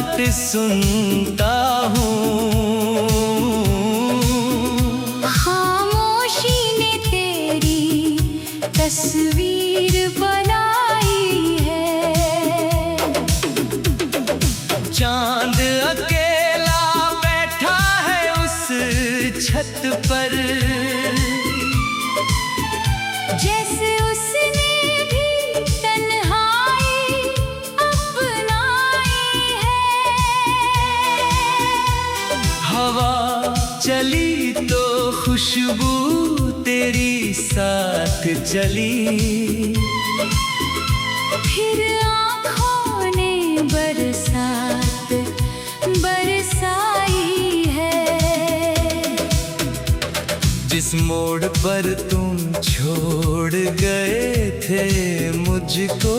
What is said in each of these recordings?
बात सुनता हूँ। खामोशी ने तेरी तस्वीर बनाई है। चांद अकेला बैठा है उस छत पर, जैसे उसने भी तन्हाई अपनाई है। हवा चली तो खुशबू तेरी साथ चली, फिर आँखों ने बरसात बरसाई है। जिस मोड़ पर तुम छोड़ गए थे मुझको,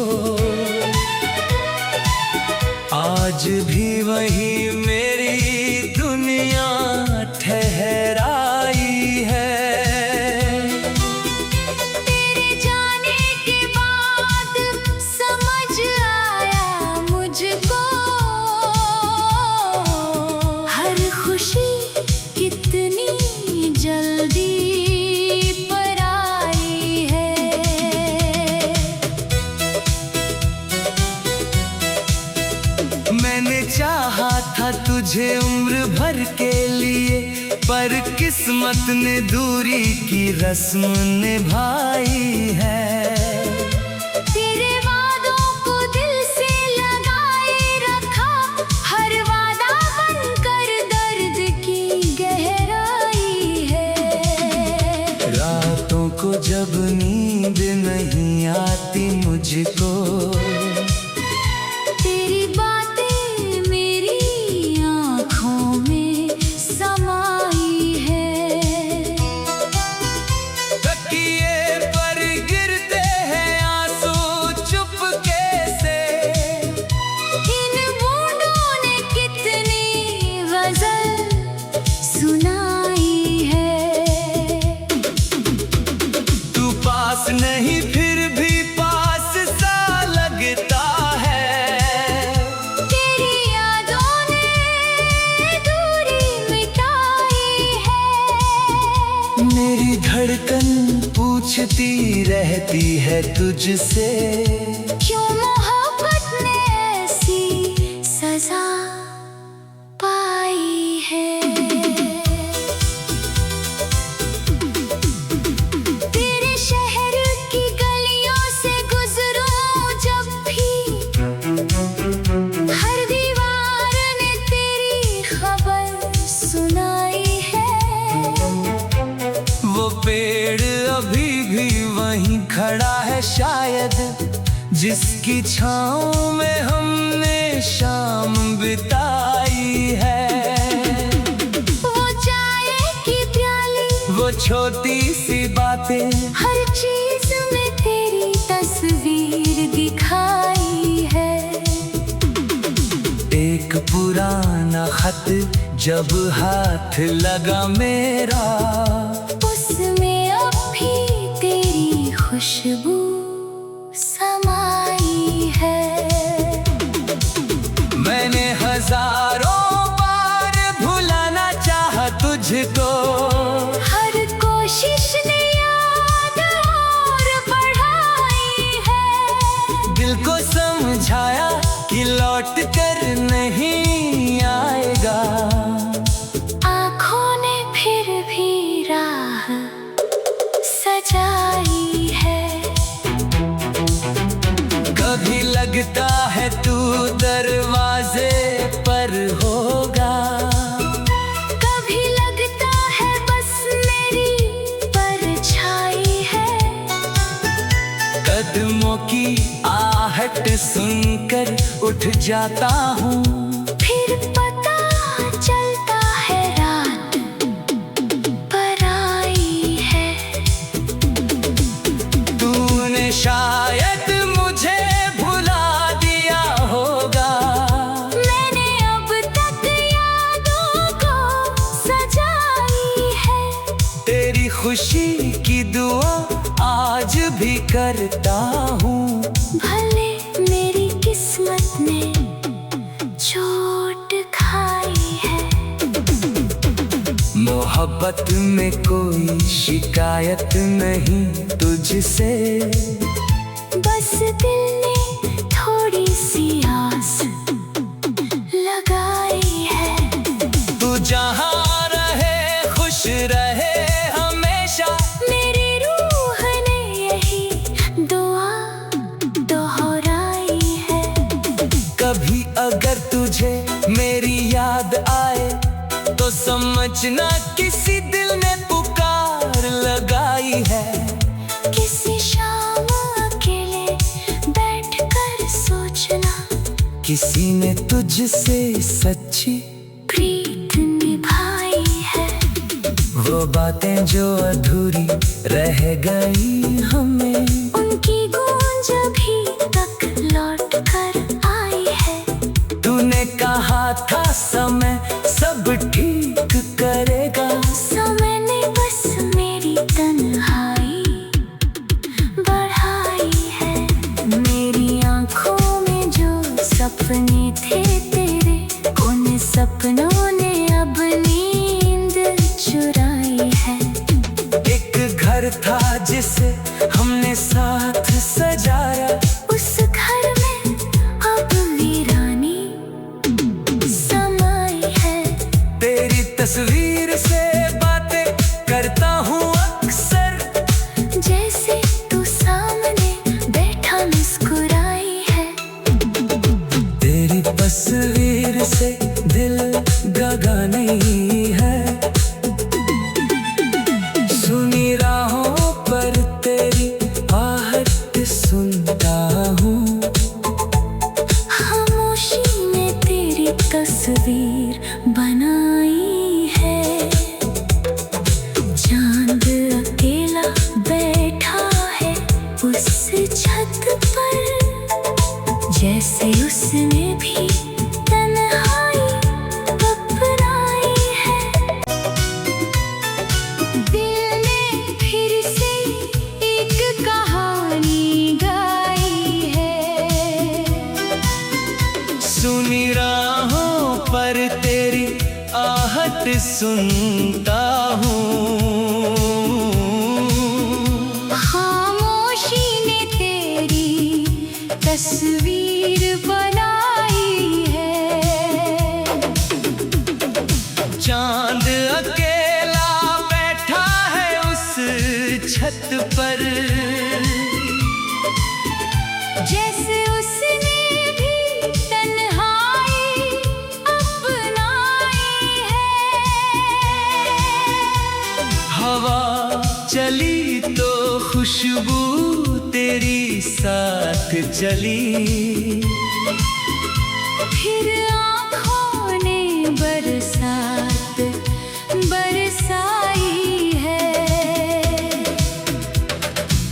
आज भी वही मेरी दुनिया ठहराई है। तेरे जाने के बाद समझ आया मुझको, हर खुशी कितनी जल्दी पर आई है। मैंने चाहा था तुझे उम्र भर के लिए, पर किस्मत ने दूरी की रस्म निभाई है। तेरे वादों को दिल से लगाए रखा, हर वादा बनकर दर्द की गहराई है। रातों को जब नींद नहीं आती मुझको, तेरी बातें मेरी आँखों में समाई है। तकिए पर गिरते हैं आंसू चुपके से, इन बूंदों ने कितनी गजल सुनाई है। तू पास नहीं फिर भी पास सा लगता है। तेरी यादों ने दूरी मिटाई है। मेरी धड़कन पूछती रहती है तुझसे, क्यों मोहब्बत ने ऐसी सजा पाई है। तेरे शहर की गलियों से गुजरूं जब भी, हर दीवार ने तेरी खबर सुनाई है। वो पेड़ अभी भी वहीं खड़ा है शायद, जिसकी छाँव में हमने शाम बिताई है। वो चाय की प्याली, वो छोटी सी बातें, हर चीज में तेरी तस्वीर दिखाई है। एक पुराना खत जब हाथ लगा मेरा, उसमें अब भी तेरी खुशबू समाई है। मैंने हजारों बार भुलाना चाहा तुझको, हर कोशिश ने याद और बढ़ाई है। दिल को समझाया कि लौट कर नहीं आएगा। आँखों ने फिर भी राह सजाई है। कभी लगता है तू दरवाजे पर होगा, कभी लगता है बस मेरी परछाई है। कदमों की आहट सुनकर उठ जाता हूँ, फिर पता चलता है रात पर आई है। तूने शायद मुझे भुला दिया होगा, मैंने अब तक यादों को सजाई है। तेरी खुशी की दुआ आज भी करता हूँ। भले मेरी किस्मत ने जो मोहब्बत में कोई शिकायत नहीं तुझसे, बस दिल ने थोड़ी सी आस लगाई है। तू जहाँ रहे खुश रहे हमेशा, मेरी रूह ने यही दुआ दोहराई है। कभी अगर तुझे मेरी याद आए तो समझना किसी दिल ने पुकार लगाई है। किसी शाम अकेले बैठकर सोचना, किसी ने तुझसे सच्ची प्रीत निभाई है। वो बातें जो अधूरी रह गई हमें, उनकी गूंज अभी तक लौट कर आई है। तूने कहा था समय सब ठीक करेगा, समय ने बस मेरी तन्हाई बढ़ाई है। मेरी आंखों में जो सपने थे तेरे, उन सपनों ने अब नींद चुराई है। एक घर था जिसे हमने साथ सजाया, उस घर में अब वीरानी समाई है। तेरी तस्वीर से बातें करता हूँ अक्सर, जैसे तू सामने बैठा मुस्कुराई है। तेरी तस्वीर से दिल दगा नहीं है। सुनी राहों पर तेरी आहट सुनता हूँ, खामोशी ने तेरी तस्वीर बनाई है। चांद अकेला बैठा है उस छत पर, जैसे उसने भी तन्हाई अपनाई है। दिल ने फिर से एक कहानी गाई है। सुनी राहों पर तेरी आहट सुनता हूँ। खामोशी ने तेरी तस्वीर बनाई है। चांद अकेला बैठा है उस छत पर, जैसे उसने भी तन्हाई अपनाई है। हवा चली तो खुशबू तेरी साथ चली, फिर आँखों ने बरसात बरसाई है।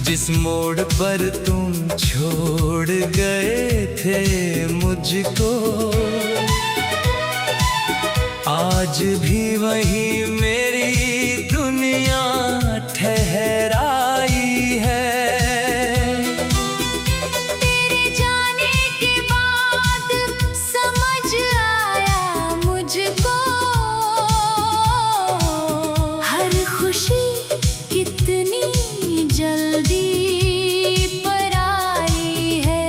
जिस मोड़ पर तुम छोड़ गए थे मुझको, आज भी वही मेरी दुनिया ठहराई है। तेरे जाने के बाद समझ आया मुझको, हर खुशी कितनी जल्दी पर आई है।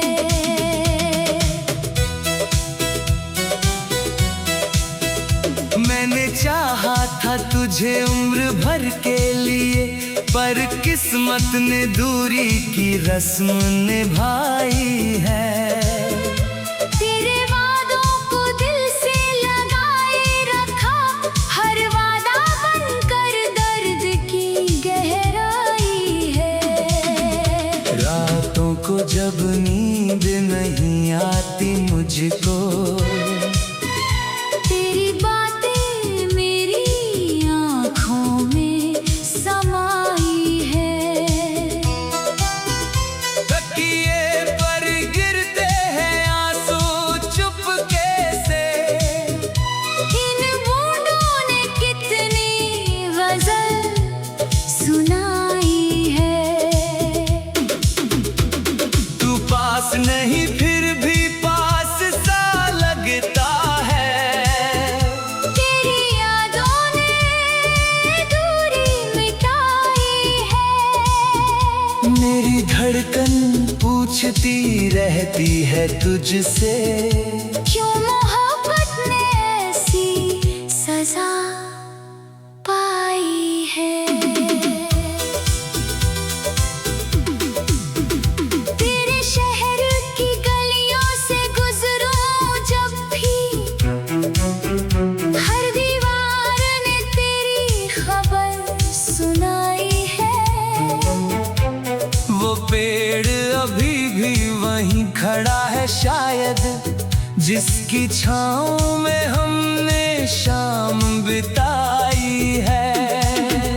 मैंने चाहा था तुझे उम्र भर के लिए, पर किस्मत ने दूरी की रस्म निभाई है। तेरे वादों को दिल से लगाए रखा, हर वादा बनकर दर्द की गहराई है। रातों को जब नींद नहीं आती मुझको, तेरी बातें मेरी आँखों में समाई है। तकिए पर गिरते धड़कन पूछती रहती है तुझसे, क्यों मोहब्बत ने ऐसी सजा पाई है। तेरे शहर की गलियों से गुजरूं जब भी, हर दीवार ने तेरी खबर सुनाई है। वो पेड़ अभी भी वहीं खड़ा है शायद, जिसकी छाँव में हमने शाम बिताई है।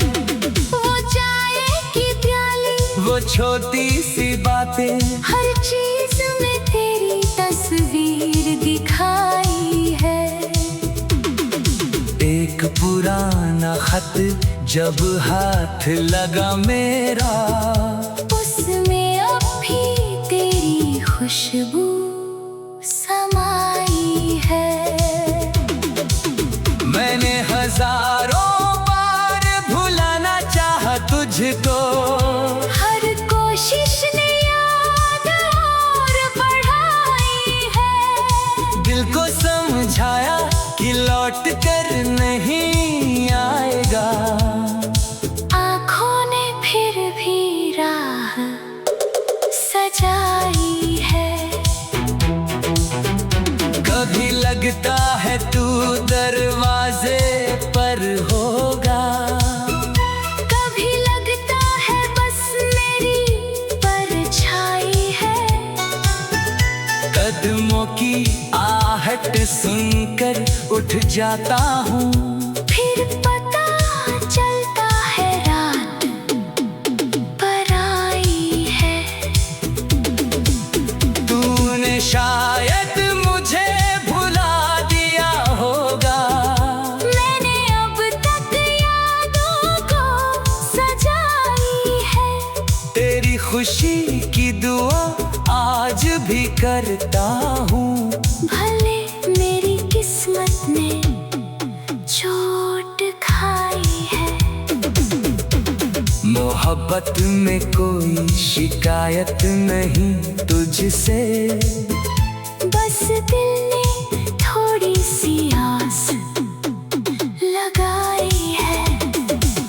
वो चाय की प्याली, वो छोटी सी बातें, हर चीज में तेरी तस्वीर दिखाई है। एक पुराना खत जब हाथ लगा मेरा, उसमें अब भी तेरी खुशबू समाई है। मैंने हजारों बार भुलाना चाहा तुझको, हर कोशिश ने याद और बढ़ाई है। दिल को समझाया कि लौट कर नहीं आएगा, आँखों ने फिर भी राह सजाई है। कभी लगता है तू दरवाजे पर होगा, कभी लगता है बस मेरी परछाई है। कदमों की आहट सुनकर उठ जाता हूँ, फिर पता चलता है रात पर आई है। तूने शायद मुझे भुला दिया होगा, मैंने अब तक यादों को सजाई है। तेरी खुशी की दुआ आज भी करता हूँ। भले मेरी किस्मत ने चोट खाई है। मोहब्बत में कोई शिकायत नहीं तुझसे, बस दिल ने थोड़ी सी आस लगाई है।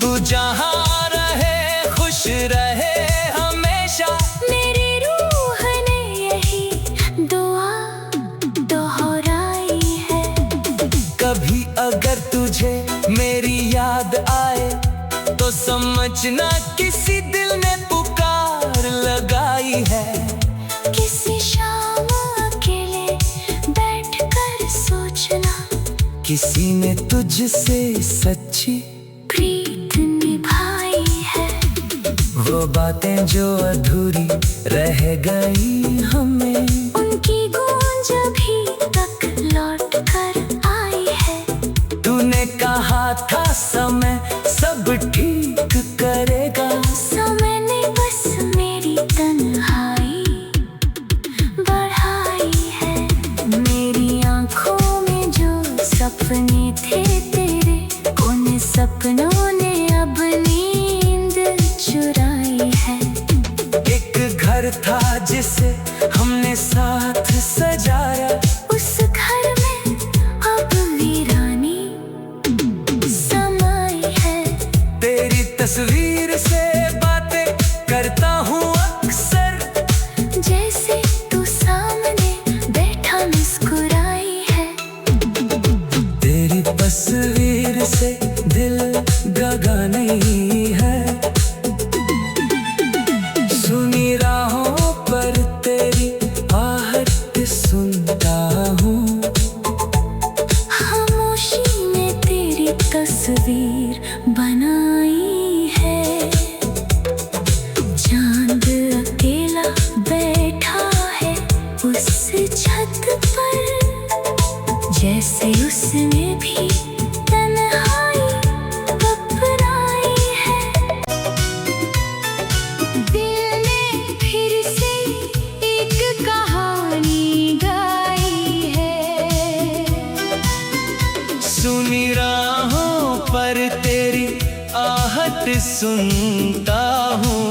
तू जहाँ रहे खुश रहे हमेशा, मेरी रूह ने यही दुआ दोहराई है। कभी अगर तुझे मेरी याद आए तो समझना किसी दिल ने पुकार लगाई है। किसी शाम अकेले बैठकर सोचना, किसी ने तुझसे सच्ची प्रीत निभाई है। वो बातें जो अधूरी रह गई हमें, उनकी गूंज अभी तक लौट कर आई है। तूने कहा था समय सब ठीक करेगा, समय ने बस मेरी तन्हाई बढ़ाई है। मेरी आंखों में जो सपने थे तेरे, उन सपनों ने अब नींद चुराई है। एक घर था जिसे हमने साथ सजाया, उस घर में अब वीरानी समाई है। तेरी तस्वीर से बातें करता हूँ अक्सर, जैसे तू सामने बैठा मुस्कुराई है। तेरी तस्वीर से दिल दगा नहीं है। सुनी राहों पर तेरी आहट सुनता हूँ, खामोशी में तेरी तस्वीर बनाई है। चांद अकेला बैठा है उस छत पर, जैसे उसने भी तन्हाई अपनाई है। दिल ने फिर से एक कहानी गाई है। सुनी राहों पर तेरी आहट सुनता हूँ,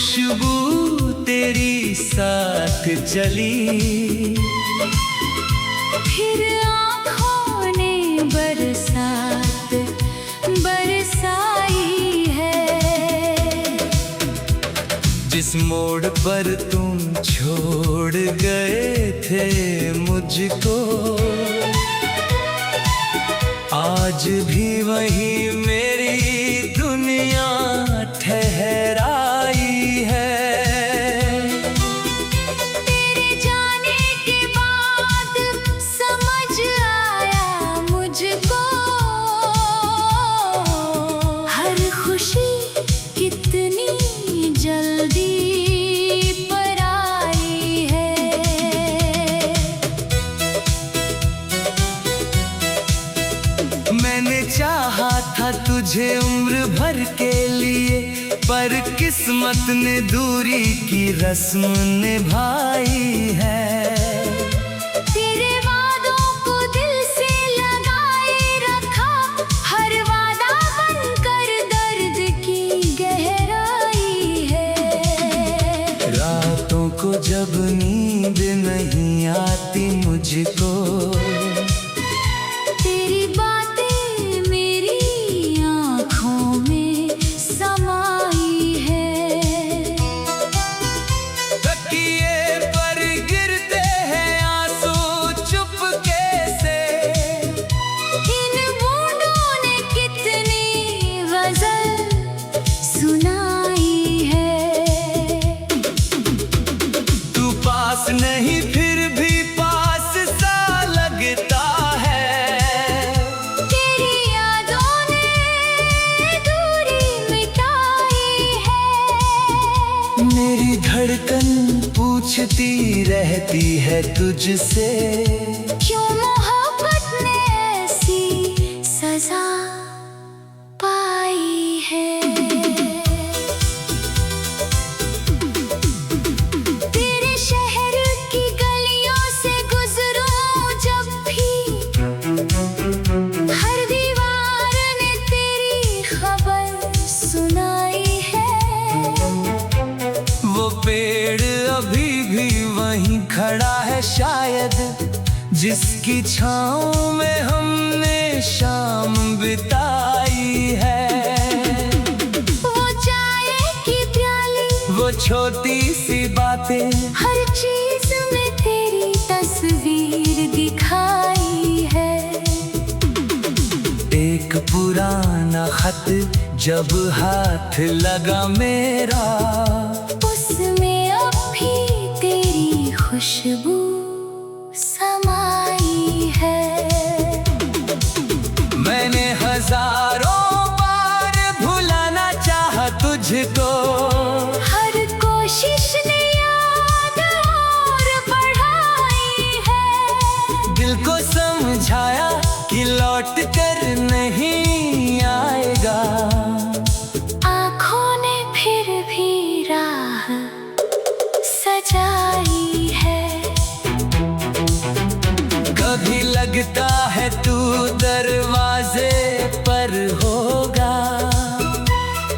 खुशबू तेरी साथ चली, फिर आँखों ने बरसात बरसाई है। जिस मोड़ पर तुम छोड़ गए थे मुझको, आज भी वही मेरी दुनिया ठहराई है। तेरे जाने के बाद समझ आया मुझको, हर खुशी कितनी जल्दी पर आई है। मैंने चाहा था तुझे उम्र भर के लिए, पर किस्मत ने दूरी की रस्म निभाई है। तेरे वादों को दिल से लगाए रखा, हर वादा बनकर दर्द की गहराई है। रातों को जब नींद नहीं आती मुझको, तेरी बातें मेरी आँखों में समाई है। तकिए पर गिरते हैं आंसू चुपके से, इन बूंदों ने कितनी गजल सुनाई है। तू पास नहीं फिर भी पास सा लगता है। तेरी यादों ने दूरी मिटाई है। मेरी धड़कन पूछती रहती है तुझसे, क्यों मोहब्बत ने ऐसी सजा पाई है। तेरे शहर की गलियों से गुजरूं जब भी, हर दीवार ने तेरी खबर सुनाई है। वो पेड़ अभी भी वहीं खड़ा है शायद, जिसकी छाँव में हमने शाम बिताई है। वो चाय की प्याली, वो छोटी सी बातें, हर चीज में तेरी तस्वीर दिखाई है। एक पुराना खत जब हाथ लगा मेरा, उसमें अब भी तेरी खुशबू समाई है। मैंने हजारों बार भुलाना चाहा तुझको, हर कोशिश ने याद और बढ़ाई है। दिल को समझाया कि लौट कर नहीं आएगा। आँखों ने फिर भी राह सजाई है। कभी लगता है तू दरवाजे पर होगा,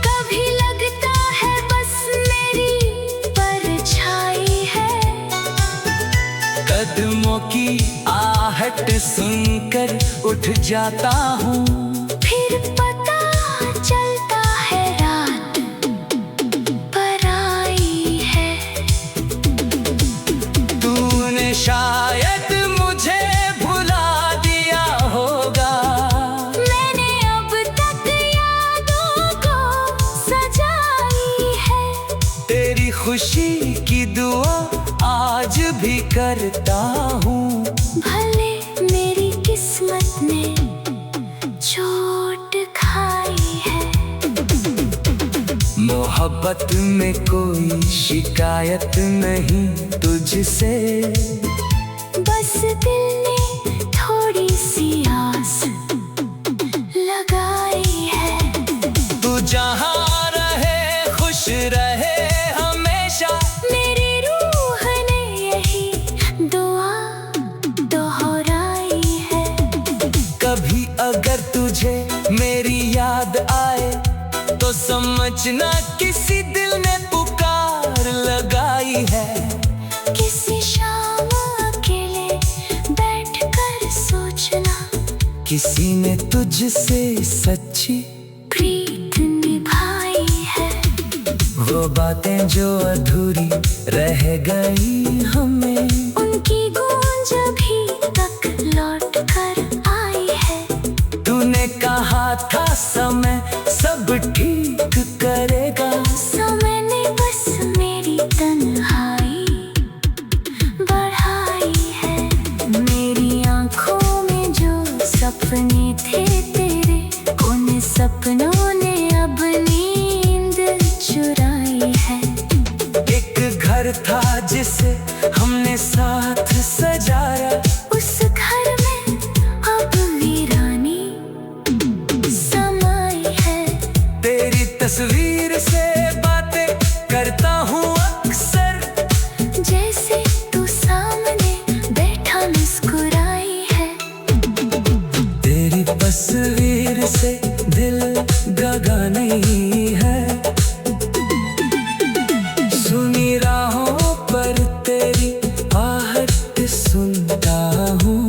कभी लगता है बस मेरी परछाई है। कदमों की आहट सुनकर उठ जाता हूँ, फिर पता चलता है रात पर आई है। तूने शायद मुझे भुला दिया होगा, मैंने अब तक यादों को सजाई है। तेरी खुशी की दुआ आज भी करता हूँ। भले मेरी किस्मत ने चोट खाई है। मोहब्बत में कोई शिकायत नहीं तुझसे, बस दिल ने थोड़ी सी आस लगाई है। तू जहाँ रहे खुश रहे हमेशा, मेरी रूह ने यही दुआ दोहराई है। कभी अगर तुझे मेरी याद आए तो समझना किसी दिल ने पुकारा किसी ने तुझसे सच्ची प्रीत निभाई है। वो बातें जो अधूरी रह गई हमें, उनकी गूंज अभी तक लौट कर आई है। तूने कहा था समय सब ठीक करेगा, समय ने बस मेरी तन्हाई बढ़ाई है। मेरी आंखों में जो सपने थे तेरे, उन सपनों ने अब नींद चुराई है। एक घर था जिसे हमने साथ सजाया, उस घर में अब वीरानी समाई है। तेरी तस्वीर से बातें करता हूँ अक्सर, जैसे तू सामने बैठा मुस्कुराई है। तेरी तस्वीर से दिल दगा नहीं है। सुनी राहों पर तेरी आहट सुनता हूँ,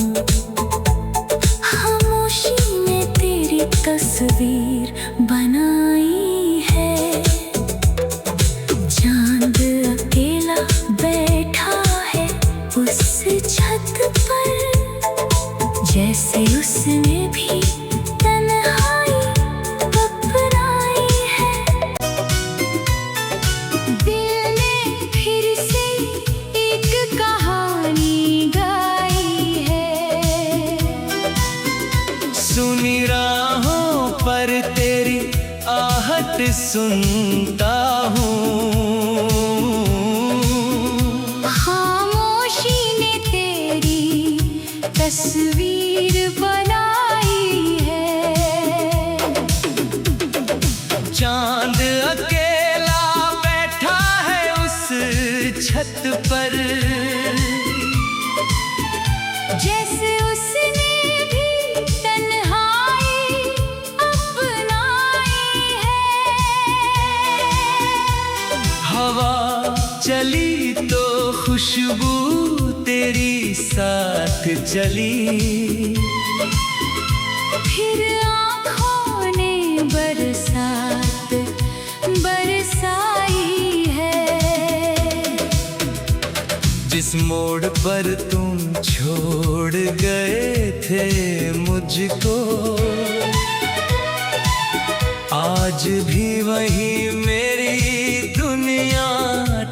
खामोशी में तेरी तस्वीर बनाई है। चांद अकेला बैठा है उस छत पर, जैसे उसने भी तन्हाई अपनाई है। दिल ने फिर से एक कहानी गाई है। सुनी राहों पर तेरी आहट सुनता हूँ। खामोशी ने तेरी तस्वीर बनाई है। चांद अकेला बैठा है उस छत पर, जैसे उसने भी तन्हाई अपनाई है। हवा चली तो खुशबू तेरी साथ चली, फिर आँखों ने बरसात बरसाई है। जिस मोड़ पर तुम छोड़ गए थे मुझको, आज भी वही मेरी दुनिया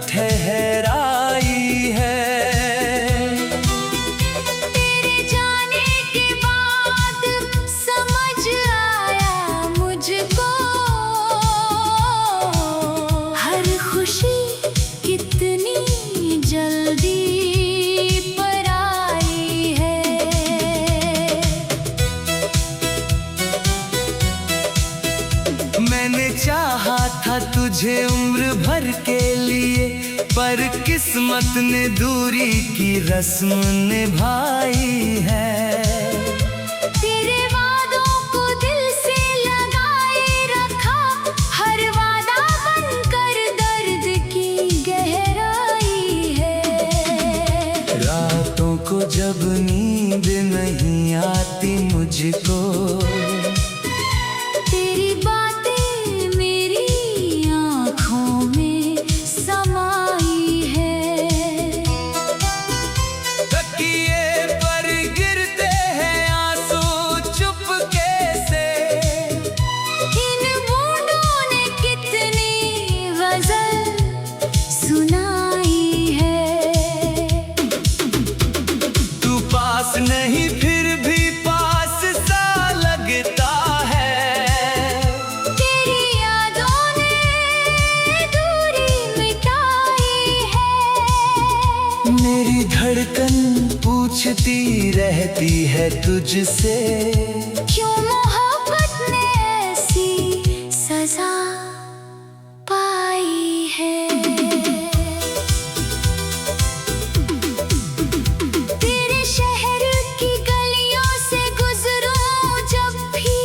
ठहराई है। तेरे जाने के बाद समझ आया मुझको, हर खुशी कितनी जल्दी पर आई है। मैंने चाहा था तुझे उम्र भर के लिए, पर किस्मत ने दूरी की रस्म निभाई है। तेरे वादों को दिल से लगाए रखा, हर वादा बनकर दर्द की गहराई है। रातों को जब नींद नहीं आती मुझको, तेरी बातें मेरी आँखों में समाई है। तकिए पर गिरते हैं आंसू चुपके से, इन बूंदों ने कितनी गजल सुनाई है। तू पास नहीं फिर भी पास सा लगता है। तेरी यादों ने दूरी मिटाई है। मेरी धड़कन पूछती रहती है तुझसे, क्यों मोहब्बत ने ऐसी सजा पाई है। तेरे शहर की गलियों से गुजरूं जब भी,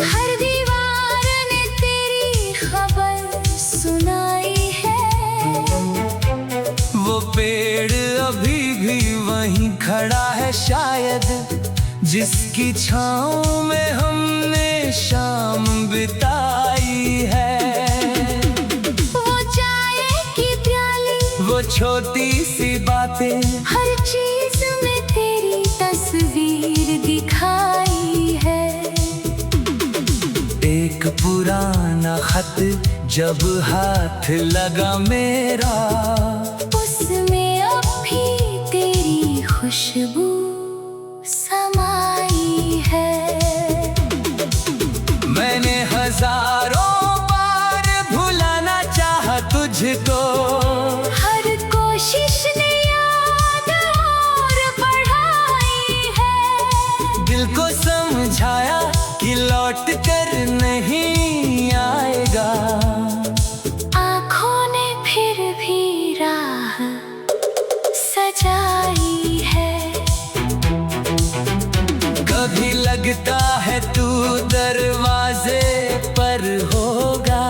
हर दीवार ने तेरी खबर सुनाई है। वो पेड़ अभी भी वहीं खड़ा है शायद, जिसकी छाँव में हमने शाम बिताई है। वो चाय की प्याली, वो छोटी सी बातें, हर चीज में तेरी तस्वीर दिखाई है। एक पुराना खत जब हाथ लगा मेरा, उसमें अब भी तेरी खुशबू समाई है। मैंने हजारों बार भुलाना चाहा तुझको, हर कोशिश ने याद और बढ़ाई है। दिल को समझाया कि लौट कर नहीं आएगा। आँखों ने फिर भी राह सजाई है। कभी लगता है तू दरवाजे पर होगा,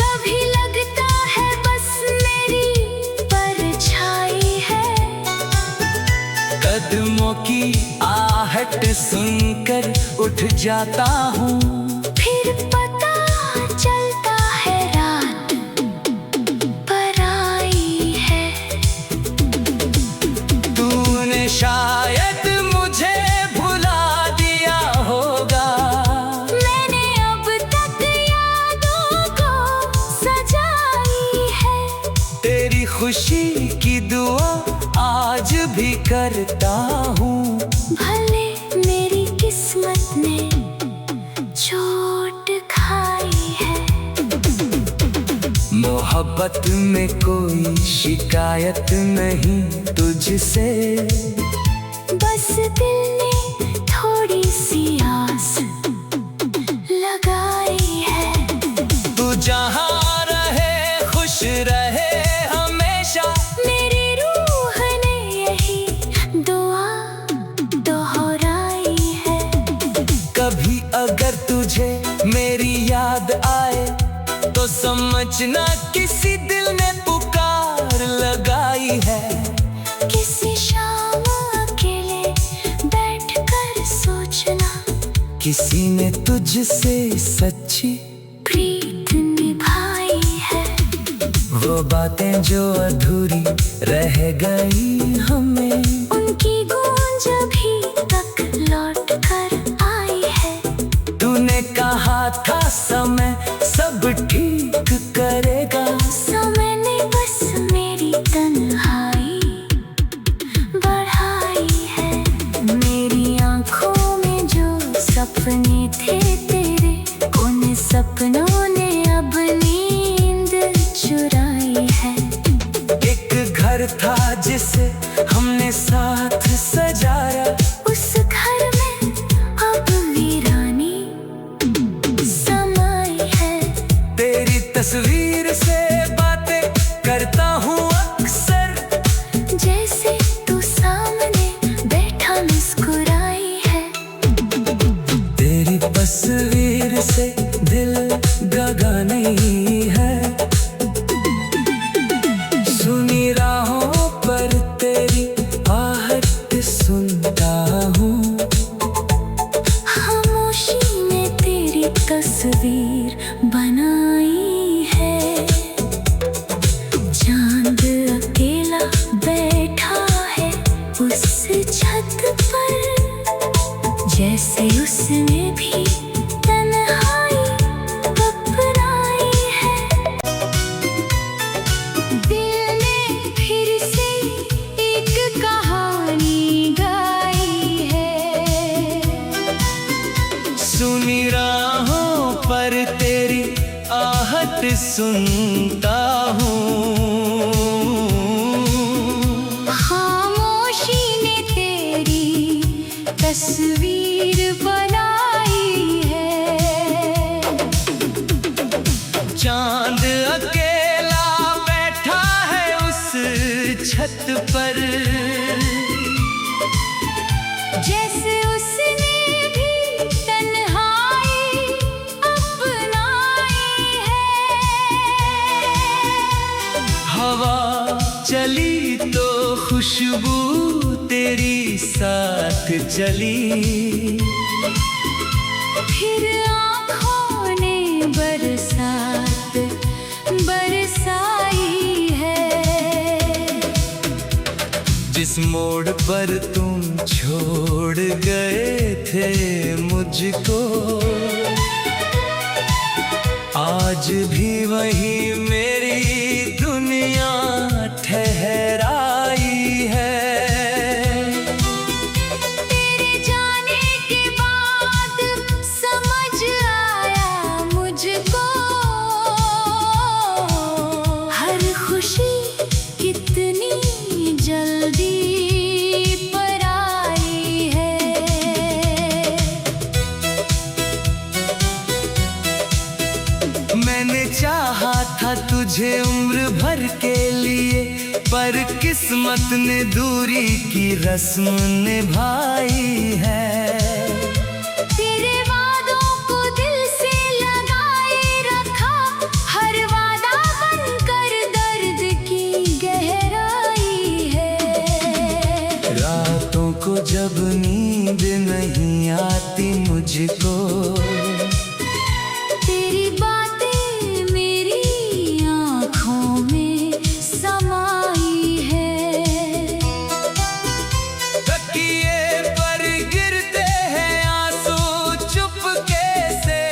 कभी लगता है बस मेरी परछाई है। कदमों की आहट सुनकर उठ जाता हूँ, फिर पता चलता है रात पर आई है। तूने शायद मुझे भुला दिया होगा, मैंने अब तक यादों को सजाई है। तेरी खुशी की दुआ आज भी करता हूँ। भले मेरी किस्मत ने चोट खाई है। मोहब्बत में कोई शिकायत नहीं तुझसे, बस दिल ने थोड़ी सी आस लगाई है। तू जहाँ रहे खुश रहे हमेशा, मेरी रूह ने यही दुआ दोहराई है। कभी अगर तुझे मेरी याद आए तो समझना किसी दिल ने पुकार लगाई है। किसी शाम अकेले बैठकर सोचना, किसी ने तुझसे सच्ची प्रीत निभाई है। वो बातें जो अधूरी रह गई हमें, उनकी गूंज अभी तक लौट कर आई है। तूने कहा था समय सब ठीक करेगा, समय ने बस मेरी तन्हाई बढ़ाई है। मेरी आँखों में जो सपने थे तेरे, उन सपनों ने अब नींद चुराई है। एक घर था जिसे हमने साथ सजाया, उस घर में अब वीरानी समाई है। तेरी तस्वीर से बातें करता हूँ अक्सर, जैसे तू सामने बैठा मुस्कुराई है। तेरी तस्वीर से दिल दगा नहीं है। सुनी राहों पर तेरी आहट सुनता हूँ, खामोशी ने तेरी तस्वीर बनाई है। चांद अकेला बैठा है उस छत पर, जैसे उसने भी तन्हाई अपनाई है। दिल ने फिर से एक कहानी गाई है। सुनी राहों पर तेरी आहट सुनता हूँ। खामोशी ने तेरी तस्वीर बनाई है। चांद अकेला बैठा है उस छत पर, जैसे उसने भी तन्हाई अपनाई है। हवा चली तो खुशबू तेरी साथ चली। फिर आँखों ने बरसात बरसाई है। जिस मोड़ पर तुम छोड़ गए थे मुझको, आज भी वही मेरी दुनिया ठहराई है। तेरे जाने के बाद समझ आया मुझको, हर खुशी कितनी जल्दी पर आई है। मैंने चाहा था तुझे उम्र भर के लिए, पर किस्मत ने दूरी की रस्म निभाई है। तेरे वादों को दिल से लगाए रखा, हर वादा बनकर दर्द की गहराई है। रातों को जब नींद नहीं आती मुझको, तेरी बातें मेरी आँखों में समाई है। तकिए पर गिरते हैं आंसू चुपके से,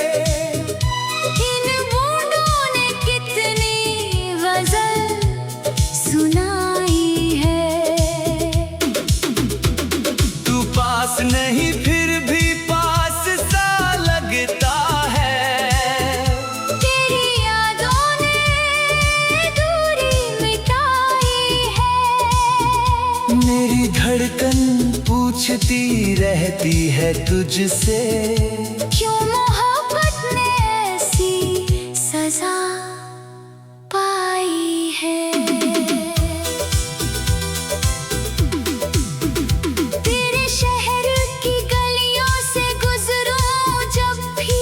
इन बूंदों ने कितनी गजल सुनाई है। तू पास नहीं फिर भी पास सा लगता है। तेरी यादों ने दूरी मिटाई है। मेरी धड़कन पूछती रहती है तुझसे, क्यों मोहब्बत ने ऐसी सजा पाई है। तेरे शहर की गलियों से गुजरूं जब भी,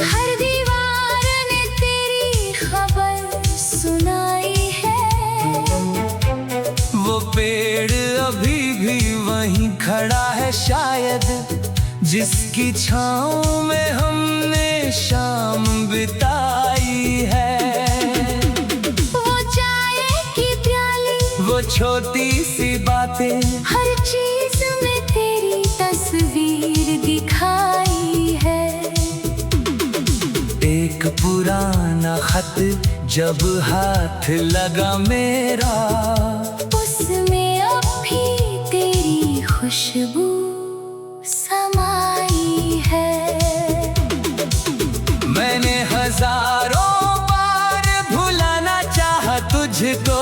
हर दीवार ने तेरी खबर सुनाई है। वो पेड़ अभी भी वहीं खड़ा है शायद, जिसकी छाँव में हमने शाम बिताई है। वो चाय की प्याली, वो छोटी सी बातें, हर चीज में तेरी तस्वीर दिखाई है। एक पुराना खत जब हाथ लगा मेरा, उसमें अब भी तेरी खुशबू समाई है। मैंने हजारों बार भुलाना चाहा तुझको,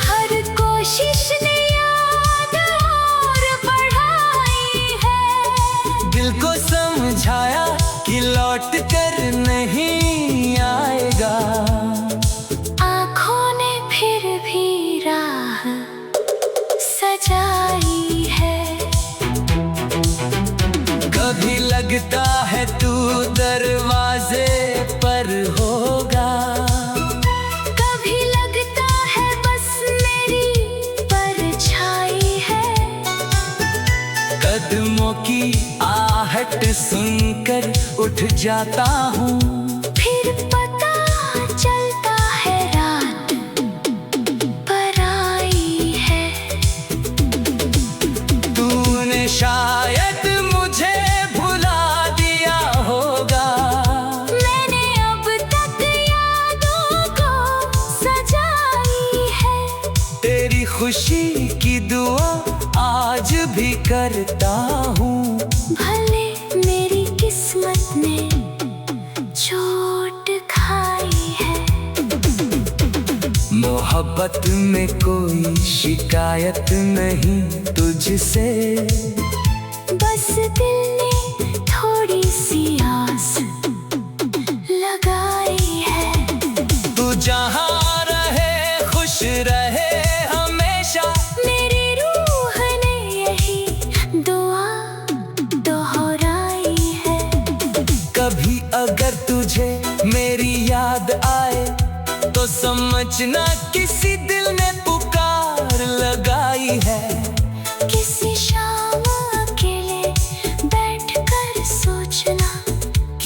हर कोशिश ने याद और बढ़ाई है। दिल को समझाया कि लौट कर नहीं आएगा। आँखों ने फिर भी राह सजाई है। कभी लगता है तू दरवाजे पर होगा, कभी लगता है बस मेरी परछाई है। कदमों की आहट सुनकर उठ जाता हूँ, फिर पता चलता है रात पर आई है। तूने शायद मुझे भुला दिया होगा, मैंने अब तक यादों को सजाई है। तेरी खुशी की दुआ आज भी करता हूँ। भले मेरी किस्मत ने चोट खाई है। मोहब्बत में कोई शिकायत नहीं तुझसे, बस दिल ने थोड़ी सी आस लगाई है। तू जहाँ रहे खुश रहे हमेशा, मेरी रूह ने यही दुआ दोहराई है। कभी अगर तुझे मेरी याद आए तो समझना किसी दिल ने पुकार लगाई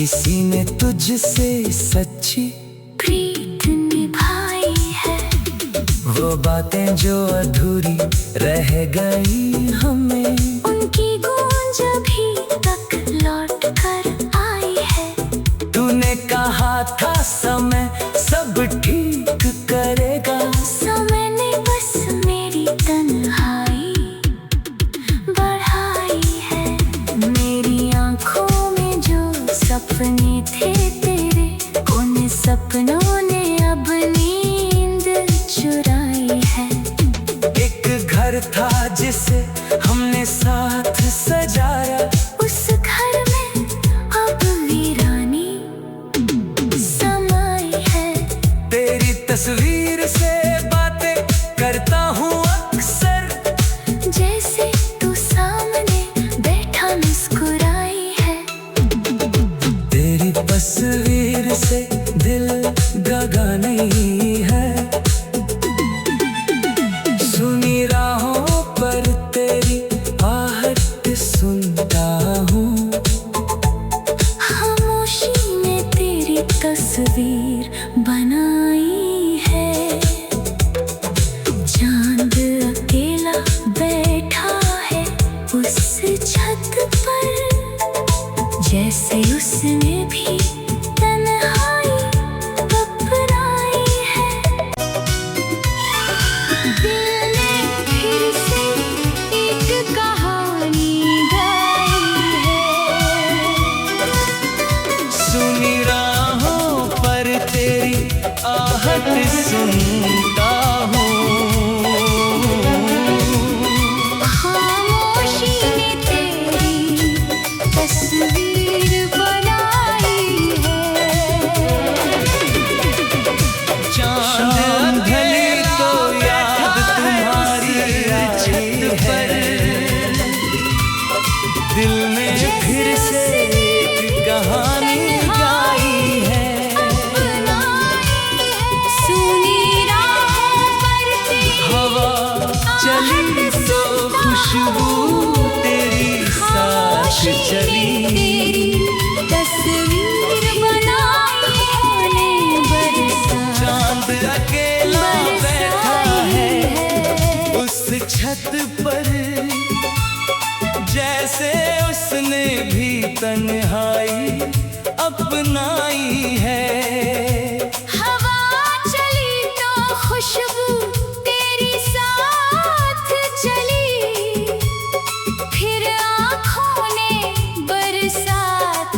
किसी ने तुझसे सच्ची प्रीत निभाई है। वो बातें जो अधूरी रह गई हमें, उनकी गूंज अभी तक लौट कर आई है। तूने कहा था समय सब ठीक करेगा, समय ने बस मेरी तन्हाई बढ़ाई है। मेरी आंखों में जो सपने थे तेरे, उन सपनों ने अब नींद चुराई है। एक घर था जिसे हमने साथ सजाया, उस घर में अब वीरानी समाई है। तेरी तस्वीर से बातें करता हूँ अक्सर, जैसे तू सामने बैठा मुस्कुराई है। तेरी तस्वीर से दिल दगा नहीं है। सुनी राहों पर तेरी आहट सुनता हूँ, खामोशी में तेरी तस्वीर बनाई है। चांद अकेला बैठा है उस छत पर, जैसे उसने भी तन्हाई अपनाई है। दिल ने फिर से एक कहानी गाई है। सुनी राहों पर तेरी आहट सुनता हूँ, खामोशी ने तेरी तस्वीर बनाई है। चांद ढली तो याद तुम्हारी छत पर, दिल ने फिर से एक कहानी गाई है। सुनी राहों पर तेरी हवा चली तो खुशबू तेरी साथ चली, तेरी तस्वीर बनाई है। बरसा चांद अकेला बैठा है उस छत पर, जैसे उसने भी तन्हाई अपनाई है। हवा चली तो खुशबू तेरी साथ चली, फिर आँखों ने बरसात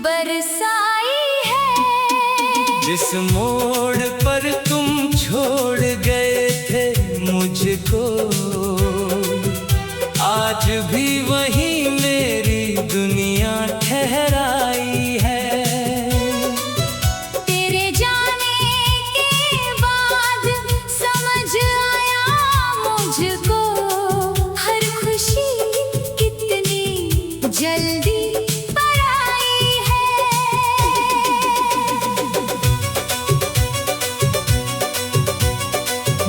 बरसाई है। जिस मोड़ पर तुम छोड़ गए थे मुझको, आज भी वही मेरी दुनिया ठहराई है। तेरे जाने के बाद समझ आया मुझको, हर खुशी कितनी जल्दी पराई है।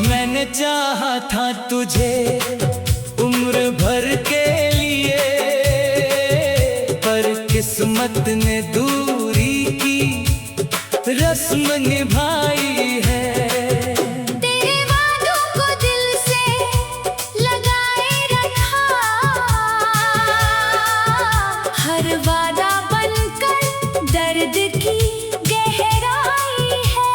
मैंने चाहा था तुझे उम्र भर के लिए, पर किस्मत ने दूरी की रस्म निभाई है। तेरे वादों को दिल से लगाए रखा, हर वादा बनकर दर्द की गहराई है।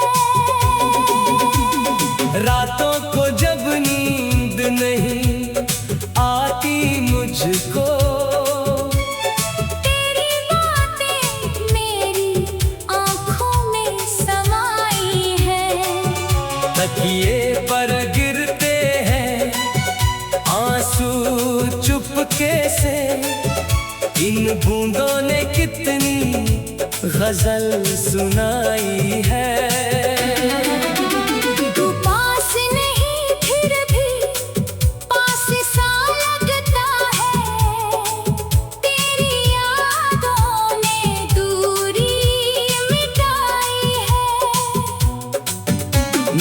रातों को जब नींद नहीं आती मुझको, तेरी बातें मेरी आँखों में समाई है। तकिए पर गिरते हैं आंसू चुपके से, इन बूंदों ने कितनी गजल सुनाई है। तू पास नहीं फिर भी पास सा लगता है, तेरी यादों ने दूरी मिटाई है।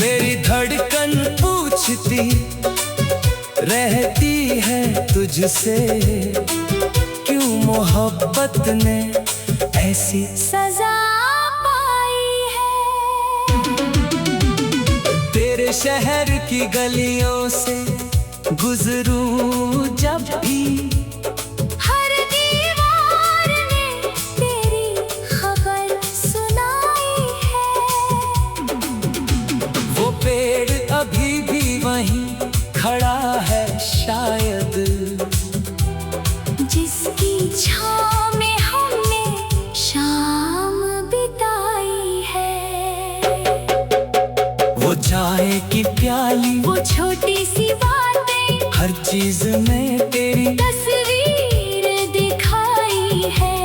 मेरी धड़कन पूछती रहती है तुझसे, क्यों मोहब्बत ने ऐसी सजा पाई है। तेरे शहर की गलियों से गुजरूं जब भी, हर दीवार ने तेरी खबर सुनाई है। वो पेड़ अभी भी वहीं खड़ा है शायद, जिसकी छाँव में हमने शाम बिताई है। वो चाय की प्याली, वो छोटी सी बातें, हर चीज में तेरी तस्वीर दिखाई है।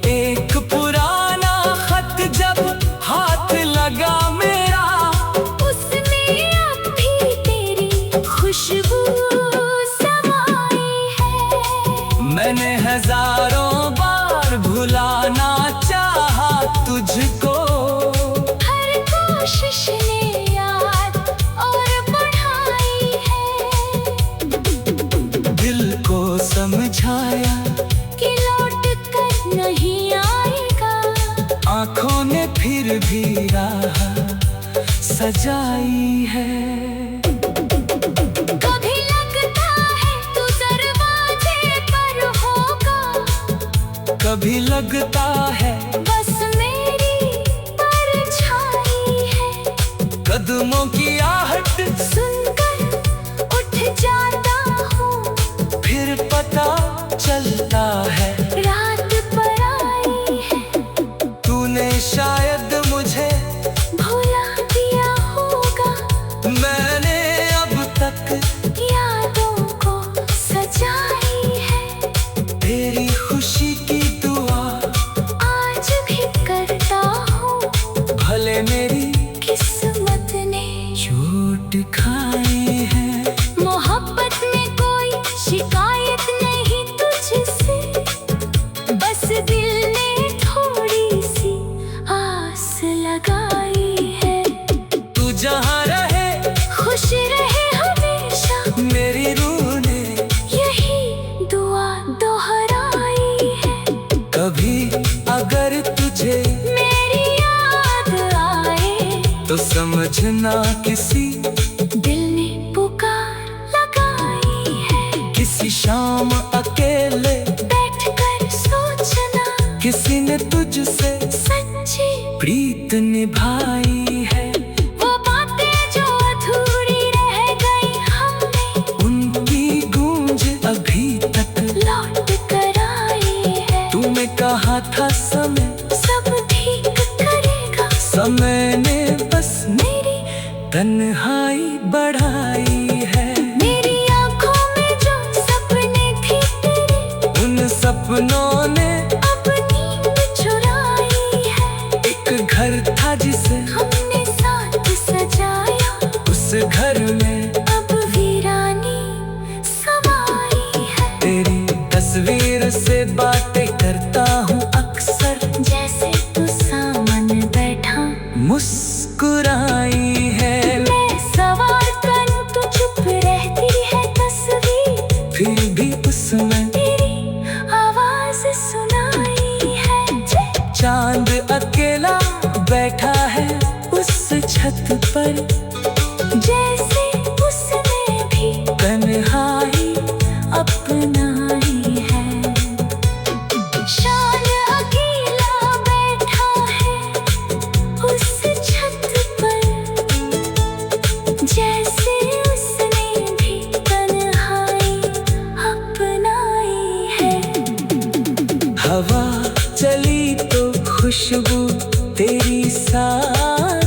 एक पुराना खत जब हाथ लगा मेरा, उसमें अब भी तेरी खुशबू समाई है। मैंने हजारों बार भुलाना चाहा तुझको, हर कोशिश ने याद और बढ़ाई है। दिल को समझाया कि लौट कर नहीं आएगा, आंखों ने फिर भी राह सजाई है। कभी लगता है तू दरवाजे पर होगा, कभी लगता है बस मेरी परछाई है। कदमों की आहट सुनकर उठ जाता हूँ, फिर पता चलता है रात पर आई है। तूने शायद मुझे भुला दिया होगा, मैंने अब तक यादों को सजाई है। तेरी खुशी की दुआ आज भी करता हूँ, भले मेरी किस्मत ने चोट खाई है। मोहब्बत में कोई शिकायत नहीं तुझसे, बस दिल ने थोड़ी सी आस लगाई है। तू जहाँ रहे खुश रहे हमेशा, मेरी रूह ने यही दुआ दोहराई है। कभी अगर तुझे मेरी याद आए तो समझना किसी दिल ने पुकार लगाई है। किसी शाम अकेले बैठकर सोचना, किसी ने तुझसे सच्ची प्रीत निभाई है। वो बातें जो अधूरी रह गई हमने, उनकी गूंज अभी तक लौट कर आई है। तूने कहा था समय, सब ठीक करेगा, समय ने बस मेरी तन्हाई बढ़ाई है। मेरी आंखों में जो सपने थे तेरे, उन सपनों ने अब नींद चुराई है। एक घर था जिसे हमने साथ सजाया, उस घर में अब वीरानी समाई है। तेरी तस्वीर से बातें करता हूँ अक्सर, जैसे तू सामने बैठा मुस्कुराई है। मैं सवाल करूं तो चुप रहती है तस्वीर, फिर भी उसमें तेरी आवाज सुनाई है। चांद अकेला बैठा है उस छत पर, जैसे उसने भी तन्हाई अपनाई है। शान अकेला बैठा है उस छत पर, जैसे उसने भी तन्हाई अपनाई है। हवा चली तो खुशबू तेरी साथ